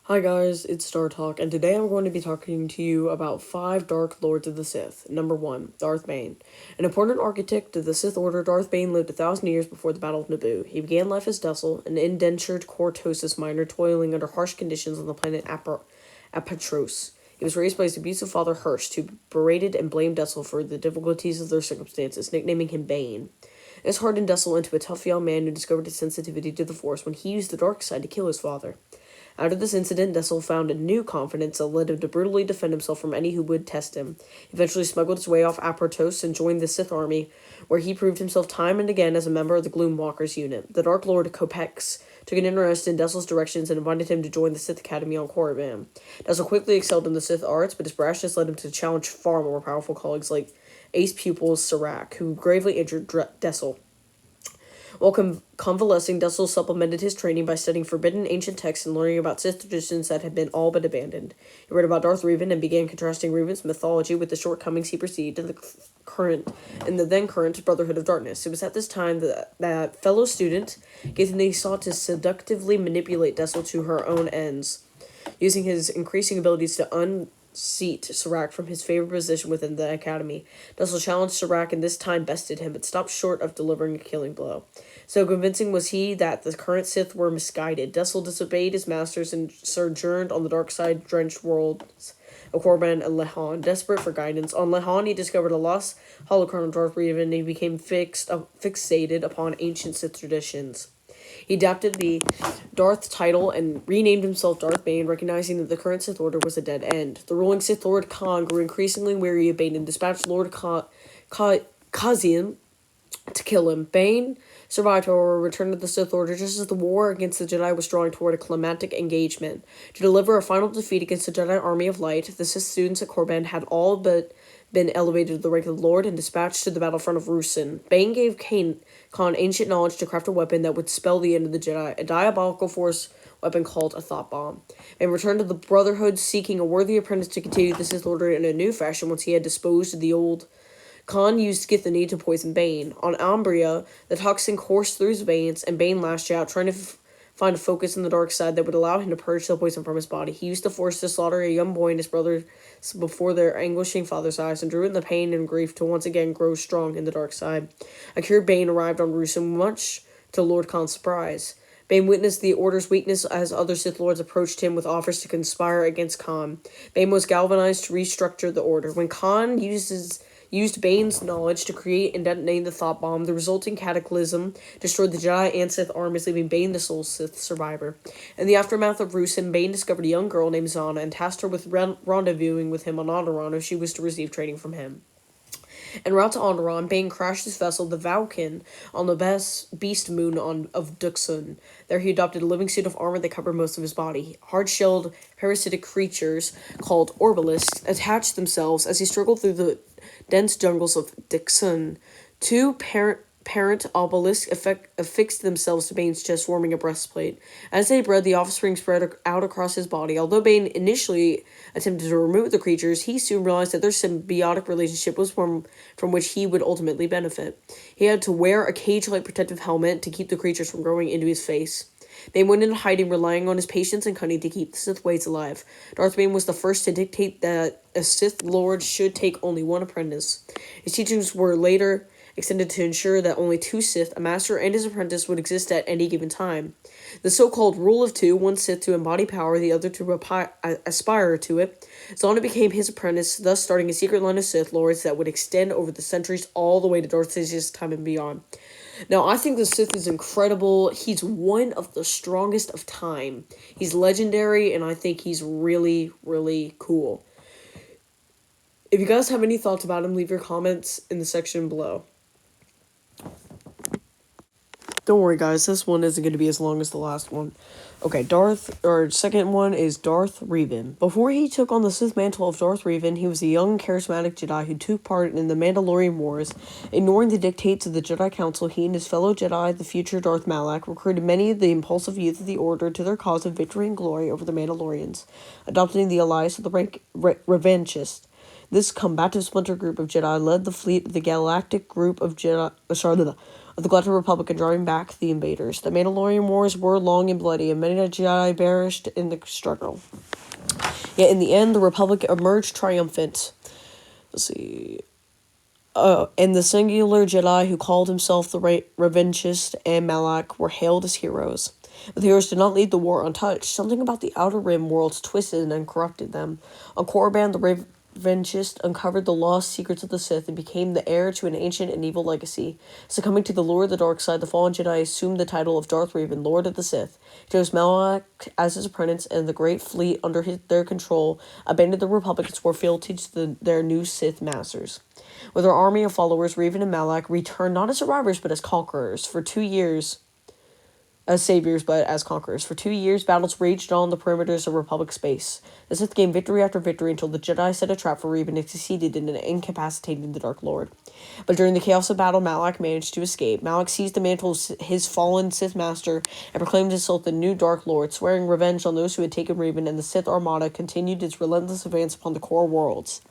Hi guys, it's Star Talk, and today I'm going to be talking to you about 5 Dark Lords of the Sith. Number 1, Darth Bane. An important architect of the Sith Order, Darth Bane lived 1,000 years before the Battle of Naboo. He began life as Dessel, an indentured cortosis miner toiling under harsh conditions on the planet Apatros. He was raised by his abusive father Hurst, who berated and blamed Dessel for the difficulties of their circumstances, nicknaming him Bane. This hardened Dessel into a tough young man who discovered his sensitivity to the Force when he used the dark side to kill his father. Out of this incident, Dessel found a new confidence that led him to brutally defend himself from any who would test him. He eventually smuggled his way off Apratos and joined the Sith army, where he proved himself time and again as a member of the Gloomwalkers unit. The Dark Lord Copex took an interest in Dessel's directions and invited him to join the Sith Academy on Korriban. Dessel quickly excelled in the Sith arts, but his brashness led him to challenge far more powerful colleagues like ace pupil Serac, who gravely injured Dessel. While convalescing, Dessel supplemented his training by studying forbidden ancient texts and learning about Sith traditions that had been all but abandoned. He read about Darth Revan and began contrasting Revan's mythology with the shortcomings he perceived in the then current Brotherhood of Darkness. It was at this time that fellow student Githany sought to seductively manipulate Dessel to her own ends, using his increasing abilities to unseat Serac from his favored position within the academy. Dessel challenged Serac and this time bested him, but stopped short of delivering a killing blow. So convincing was he that the current Sith were misguided. Dessel disobeyed his masters and sojourned on the dark side drenched worlds of Korriban and Lehan, desperate for guidance. On Lehan, he discovered a lost holocron of Darth Revan, and he became fixated upon ancient Sith traditions. He adapted the Darth title and renamed himself Darth Bane, recognizing that the current Sith Order was a dead end. The ruling Sith Lord Khan grew increasingly weary of Bane and dispatched Lord Kazian to kill him. Bane survived, however, returned to the Sith Order just as the war against the Jedi was drawing toward a climactic engagement. To deliver a final defeat against the Jedi Army of Light, the Sith students at Korriban had all but been elevated to the rank of Lord and dispatched to the battlefront of Rusin. Bane gave Khan ancient knowledge to craft a weapon that would spell the end of the Jedi, a diabolical force weapon called a thought bomb, and returned to the Brotherhood seeking a worthy apprentice to continue the Sith Order in a new fashion once he had disposed of the old. Khan used Githany to poison Bane. On Umbria, the toxin coursed through his veins, and Bane lashed out, trying to find a focus in the dark side that would allow him to purge the poison from his body. He used the Force to slaughter a young boy and his brothers before their anguishing father's eyes, and drew in the pain and grief to once again grow strong in the dark side. A cured Bane arrived on Rusin, much to Lord Khan's surprise. Bane witnessed the Order's weakness as other Sith Lords approached him with offers to conspire against Khan. Bane was galvanized to restructure the Order. When Khan used Bane's knowledge to create and detonate the thought bomb, the resulting cataclysm destroyed the Jedi and Sith armies, leaving Bane the sole Sith survivor. In the aftermath of Rusin, Bane discovered a young girl named Zana and tasked her with rendezvousing with him on Alderaan if she was to receive training from him. En route to Alderaan, Bane crashed his vessel, the Valken, on the beast moon of Duxun. There he adopted a living suit of armor that covered most of his body. Hard-shelled, parasitic creatures called Orbalisks attached themselves as he struggled through the dense jungles of Duxun. Two parent obelisks affixed themselves to Bane's chest, forming a breastplate. As they bred, the offspring spread out across his body. Although Bane initially attempted to remove the creatures, he soon realized that their symbiotic relationship was from which he would ultimately benefit. He had to wear a cage-like protective helmet to keep the creatures from growing into his face. Bane went into hiding, relying on his patience and cunning to keep the Sith ways alive. Darth Bane was the first to dictate that a Sith Lord should take only one apprentice. His teachings were later extended to ensure that only two Sith, a master and his apprentice, would exist at any given time. The so-called Rule of Two, one Sith to embody power, the other to aspire to it, Zana became his apprentice, thus starting a secret line of Sith Lords that would extend over the centuries all the way to Darth Sidious's time and beyond. Now, I think the Sith is incredible. He's one of the strongest of time. He's legendary, and I think he's really, really cool. If you guys have any thoughts about him, leave your comments in the section below. Don't worry, guys. This one isn't going to be as long as the last one. Okay, second one is Darth Revan. Before he took on the Sith mantle of Darth Revan, he was a young, charismatic Jedi who took part in the Mandalorian Wars. Ignoring the dictates of the Jedi Council, he and his fellow Jedi, the future Darth Malak, recruited many of the impulsive youth of the Order to their cause of victory and glory over the Mandalorians, adopting the alliance of the Revanchists. This combative splinter group of Jedi led the fleet of the galactic group of of the Galactic Republic and driving back the invaders. The Mandalorian Wars were long and bloody, and many Jedi perished in the struggle. Yet in the end, the Republic emerged triumphant. Let's see. And the singular Jedi who called himself the Revanchist and Malak were hailed as heroes. But the heroes did not leave the war untouched. Something about the Outer Rim worlds twisted and corrupted them. On Korriban, the Revanchist uncovered the lost secrets of the Sith and became the heir to an ancient and evil legacy. Succumbing to the lure of the dark side, the fallen Jedi assumed the title of Darth Revan, Lord of the Sith. He chose Malak as his apprentice, and the great fleet under their control abandoned the Republic and swore fealty to their new Sith masters. With their army of followers, Revan and Malak returned not as survivors but as conquerors. For 2 years, as saviors, but as conquerors. For 2 years, battles raged on the perimeters of Republic space. The Sith gained victory after victory until the Jedi set a trap for Revan and succeeded in incapacitating the Dark Lord. But during the chaos of battle, Malak managed to escape. Malak seized the mantle of his fallen Sith master and proclaimed himself the new Dark Lord, swearing revenge on those who had taken Revan, and the Sith Armada continued its relentless advance upon the core worlds.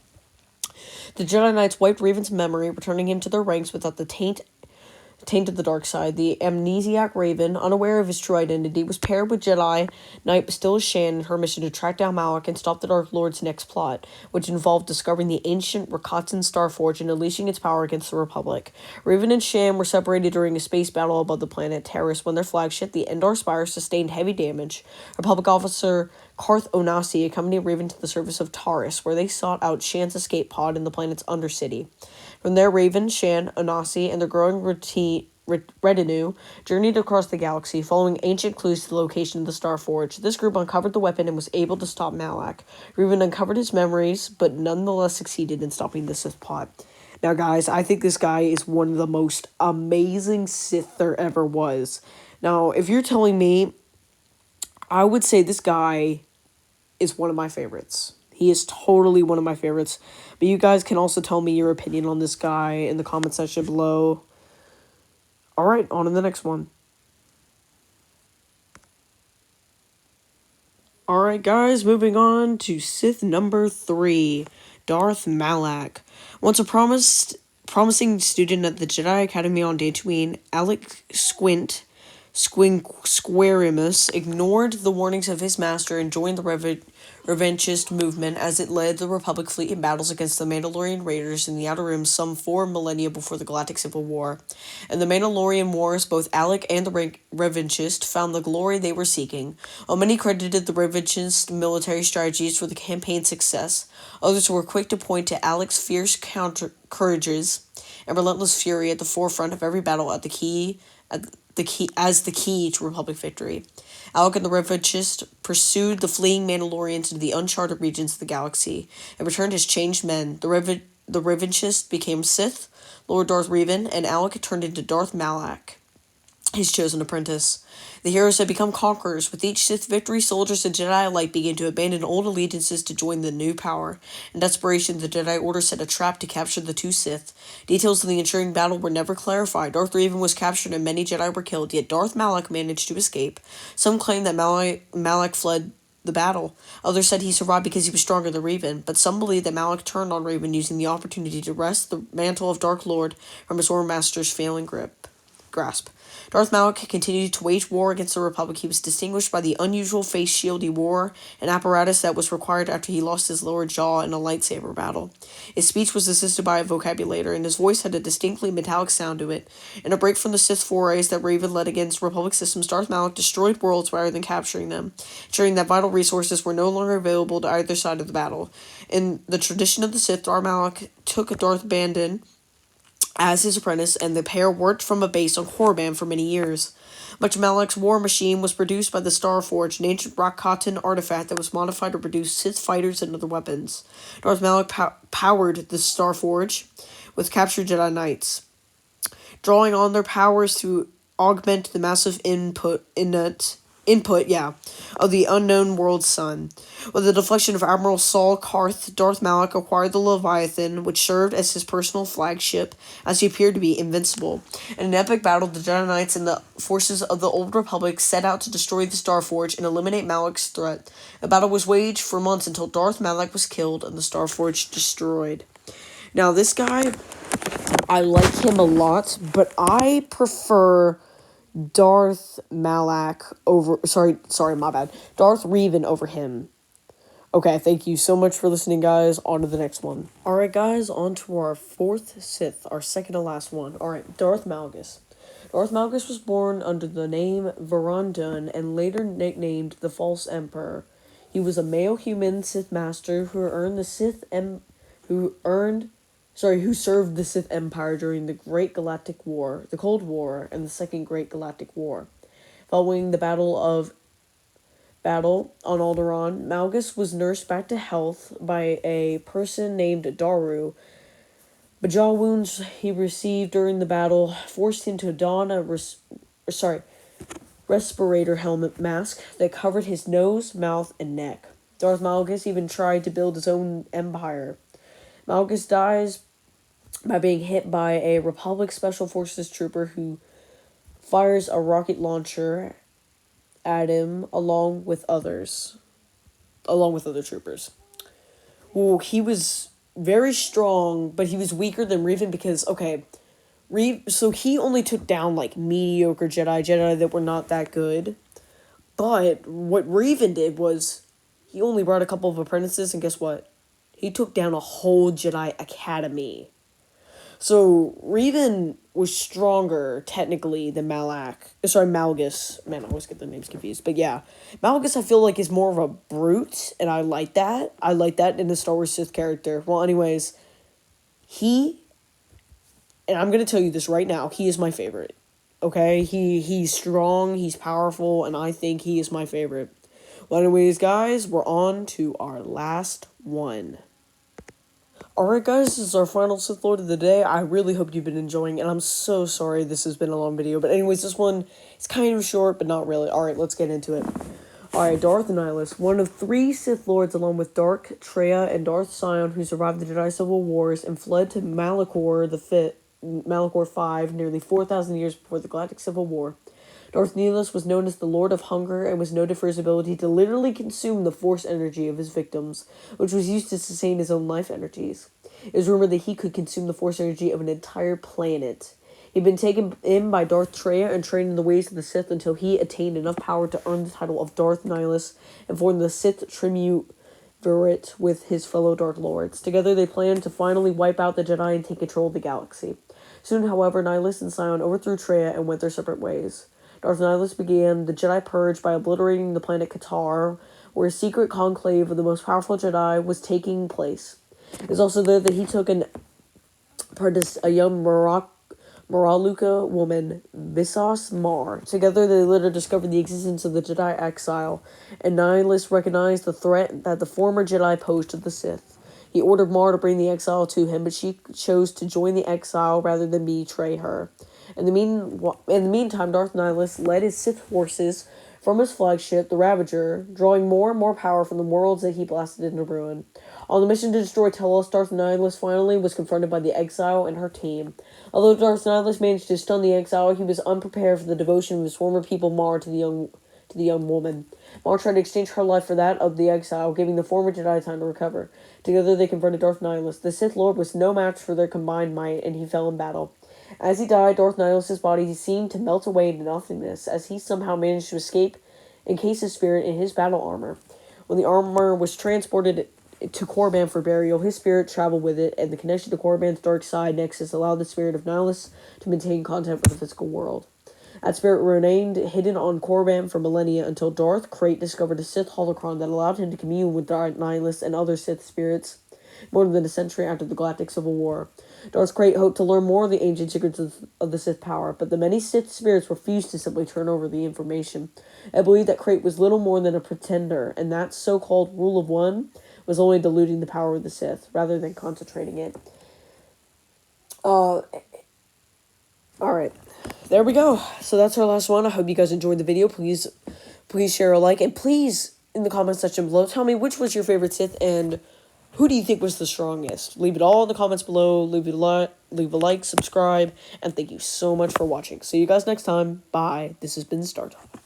The Jedi Knights wiped Revan's memory, returning him to their ranks without the taint of the dark side. The amnesiac Revan, unaware of his true identity, was paired with Jedi Knight Bastila Shan in her mission to track down Malak and stop the Dark Lord's next plot, which involved discovering the ancient Rakatan Starforge and unleashing its power against the Republic. Revan and Shan were separated during a space battle above the planet Terrace when their flagship, the Endar Spire, sustained heavy damage. Republic officer Karth Onasi accompanied Revan to the surface of Taurus, where they sought out Shan's escape pod in the planet's undercity. From there, Revan, Shan, Onasi, and their growing retinue journeyed across the galaxy, following ancient clues to the location of the Starforge. This group uncovered the weapon and was able to stop Malak. Revan uncovered his memories, but nonetheless succeeded in stopping the Sith plot. Now, guys, I think this guy is one of the most amazing Sith there ever was. Now, if you're telling me, I would say this guy is one of my favorites. He is totally one of my favorites. But you guys can also tell me your opinion on this guy in the comment section below. Alright, on to the next one. Alright, guys, moving on to Sith number 3, Darth Malak. Once a promising student at the Jedi Academy on Dantooine, Alec Squarimus ignored the warnings of his master and joined the Revanchist movement as it led the Republic fleet in battles against the Mandalorian raiders in the Outer Rim some 4 millennia before the Galactic Civil War. In the Mandalorian Wars, both Alec and the Revanchist found the glory they were seeking. While many credited the Revanchist military strategies for the campaign's success, others were quick to point to Alec's fierce courages and relentless fury at the forefront of every battle as the key to Republic victory. Alec and the Revanchist pursued the fleeing Mandalorians into the uncharted regions of the galaxy and returned as changed men. The Revanchist became Sith Lord Darth Revan, and Alec turned into Darth Malak, his chosen apprentice. The heroes had become conquerors. With each Sith victory, soldiers and Jedi alike began to abandon old allegiances to join the new power. In desperation, the Jedi Order set a trap to capture the two Sith. Details of the ensuing battle were never clarified. Darth Revan was captured and many Jedi were killed, yet Darth Malak managed to escape. Some claim that Malak fled the battle. Others said he survived because he was stronger than Revan, but some believe that Malak turned on Revan using the opportunity to wrest the mantle of Dark Lord from his War Master's failing grasp. Darth Malak continued to wage war against the Republic. He was distinguished by the unusual face shield he wore, an apparatus that was required after he lost his lower jaw in a lightsaber battle. His speech was assisted by a vocabulator, and his voice had a distinctly metallic sound to it. In a break from the Sith forays that Revan led against Republic systems, Darth Malak destroyed worlds rather than capturing them, ensuring that vital resources were no longer available to either side of the battle. In the tradition of the Sith, Darth Malak took Darth Bandon as his apprentice, and the pair worked from a base on Korriban for many years. Much of Malak's war machine was produced by the Starforge, an ancient Rakatan artifact that was modified to produce Sith fighters and other weapons. Darth Malak powered the Starforge with captured Jedi Knights, drawing on their powers to augment the massive input of the unknown world's sun. With the deflection of Admiral Saul Karth, Darth Malak acquired the Leviathan, which served as his personal flagship, as he appeared to be invincible. In an epic battle, the Jedi Knights and the forces of the Old Republic set out to destroy the Starforge and eliminate Malak's threat. The battle was waged for months until Darth Malak was killed and the Starforge destroyed. Now, this guy, I like him a lot, but I prefer Darth Malak over... Sorry, my bad. Darth Revan over him. Okay, thank you so much for listening, guys. On to the next one. Alright, guys, on to our fourth Sith, our second to last one. Alright, Darth Malgus. Darth Malgus was born under the name Varundun and later nicknamed the False Emperor. He was a male human Sith master who served the Sith Empire during the Great Galactic War, the Cold War, and the Second Great Galactic War. Following the Battle on Alderaan, Malgus was nursed back to health by a person named Daru. But jaw wounds he received during the battle forced him to don a respirator helmet mask that covered his nose, mouth, and neck. Darth Malgus even tried to build his own empire. Malgus dies by being hit by a Republic Special Forces trooper who fires a rocket launcher at him along with other troopers. Ooh, he was very strong, but he was weaker than Revan because, so he only took down, mediocre Jedi that were not that good. But what Revan did was, he only brought a couple of apprentices, and guess what? He took down a whole Jedi Academy. So, Revan was stronger, technically, than Malgus. Man, I always get the names confused. But yeah, Malgus, I feel like, is more of a brute, and I like that. I like that in the Star Wars Sith character. Well, anyways, and I'm going to tell you this right now, he is my favorite. Okay? He's strong, he's powerful, and I think he is my favorite. Well, anyways, guys, we're on to our last one. Alright, guys, this is our final Sith Lord of the day. I really hope you've been enjoying, and I'm so sorry this has been a long video. But anyways, this one is kind of short, but not really. Alright, let's get into it. Alright, Darth Nihilus, one of 3 Sith Lords along with Darth Traya and Darth Sion, who survived the Jedi Civil Wars and fled to Malachor V nearly 4,000 years before the Galactic Civil War. Darth Nihilus was known as the Lord of Hunger and was noted for his ability to literally consume the force energy of his victims, which was used to sustain his own life energies. It was rumored that he could consume the force energy of an entire planet. He'd been taken in by Darth Traya and trained in the ways of the Sith until he attained enough power to earn the title of Darth Nihilus and form the Sith Triumvirate with his fellow Dark Lords. Together they planned to finally wipe out the Jedi and take control of the galaxy. Soon, however, Nihilus and Sion overthrew Traya and went their separate ways. Darth Nihilus began the Jedi Purge by obliterating the planet Qatar, where a secret conclave of the most powerful Jedi was taking place. It was also there that he took a young Maraluka woman, Visas Mar. Together, they later discovered the existence of the Jedi exile, and Nihilus recognized the threat that the former Jedi posed to the Sith. He ordered Mar to bring the exile to him, but she chose to join the exile rather than betray her. In the meantime, Darth Nihilus led his Sith forces from his flagship, the Ravager, drawing more and more power from the worlds that he blasted into ruin. On the mission to destroy Telos, Darth Nihilus finally was confronted by the exile and her team. Although Darth Nihilus managed to stun the exile, he was unprepared for the devotion of his former people Mar to the young woman. Mar tried to exchange her life for that of the exile, giving the former Jedi time to recover. Together they confronted Darth Nihilus. The Sith Lord was no match for their combined might, and he fell in battle. As he died, Darth Nihilus' body seemed to melt away into nothingness, as he somehow managed to escape and encase his spirit in his battle armor. When the armor was transported to Korriban for burial, his spirit traveled with it, and the connection to Korriban's dark side nexus allowed the spirit of Nihilus to maintain contact with the physical world. That spirit remained hidden on Korriban for millennia until Darth Krayt discovered a Sith holocron that allowed him to commune with Darth Nihilus and other Sith spirits more than a century after the Galactic Civil War. Darth Krayt hoped to learn more of the ancient secrets of the Sith power, but the many Sith spirits refused to simply turn over the information. I believe that Krayt was little more than a pretender, and that so-called rule of one was only diluting the power of the Sith, rather than concentrating it. Alright. There we go. So that's our last one. I hope you guys enjoyed the video. Please share a like, and please, in the comment section below, tell me which was your favorite Sith, and who do you think was the strongest? Leave it all in the comments below. Leave a like, subscribe, and thank you so much for watching. See you guys next time. Bye. This has been Star Talk.